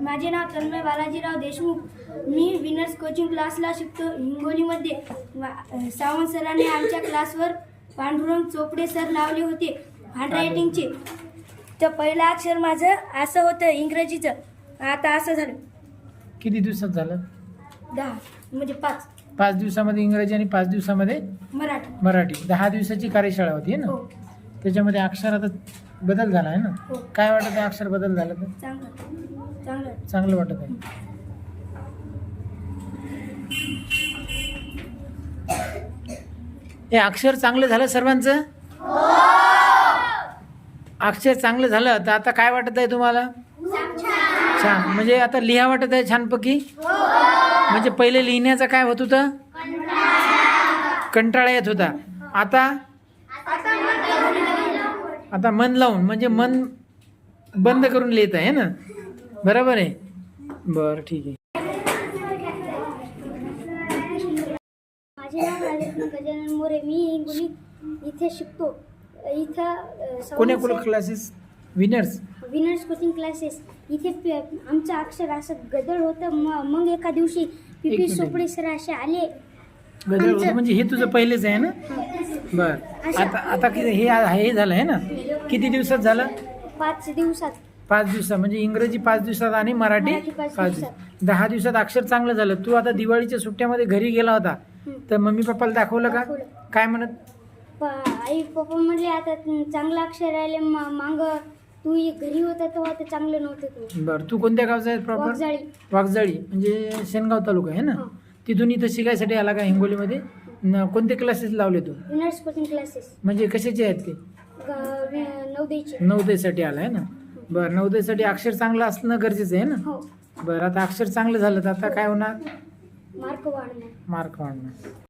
माझे नाव तन्मय बालाजीराव देशमुख. मी winners coaching क्लासला शिकतो हिंगोलीमध्ये. सावंत सरांनी आमच्या क्लासवर पांडुरंग चोपडे सर लावले होते हँडरायटिंगचे. तर पहिलं अक्षर माझं असं होतं इंग्रजीचं, आता असं झालं. किती दिवसात झालं? 10 म्हणजे 5. 5 दिवसामध्ये इंग्रजी आणि 5 दिवसामध्ये मराठी. 10 दिवसाची कार्यशाळा होती ना. हो त्याच्यामध्ये अक्षरात बदल झाला आहे ना. हो. काय वाटत आहे अक्षर बदल झाला तर? चांगलं वाटत आहे. हे अक्षर चांगलं झालं सर्वांचं? अक्षर चांगलं झालं तर आता काय वाटत आहे तुम्हाला? छान. म्हणजे आता लिहा वाटत आहे छानपैकी? म्हणजे पहिले लिहिण्याचा काय होत होतं? कंटाळा येत होता. आता मन लावून म्हणजे मन बंद करून लिहित आहे ना. बरोबर आहे. बरं ठीक आहे. माझे नाव राजरत्न गजानन मोरे. मी हिंगोली इथे शिकतो. इथं कोण्या क्लासेस? Winners coaching classes. इथे आमचं अक्षर असं गदळ होतं. मग एका दिवशी पी चोपडे सर असे आले. गदळ होतं म्हणजे हे तुझं पहिलेच आहे ना. बर. आता किती हे झालं आहे ना. किती दिवसात झालं? 5 दिवसात. 5 दिवसात म्हणजे इंग्रजी 5 दिवसात आणि मराठी 5 दिवसात. 10 दिवसात अक्षर चांगलं झालं. तू आता दिवाळीच्या सुट्ट्यामध्ये घरी गेला होता तर मम्मी पप्पाला दाखवलं का? काय म्हणत? आई पप्पा म्हणले आता चांगलं अक्षर राहिले. मांग तू घरी होता तेव्हा ते चांगलं नव्हतं तू. बरं. तू कोणत्या गावचा आहे प्रॉपर? वाघजाळी म्हणजे शेनगाव तालुका आहे ना. तिथून इथं शिकायसाठी आला का हिंगोलीमध्ये? कोणते क्लासेस लावले तू? Winners coaching classes. म्हणजे कशाचे आहेत ते? नवोदयसाठी आला आहे ना. बरं. नवोदयसाठी अक्षर चांगलं असणं गरजेचं आहे ना. बरं. आता अक्षर चांगलं झालं तर आता काय होणार? मार्क वाढणार.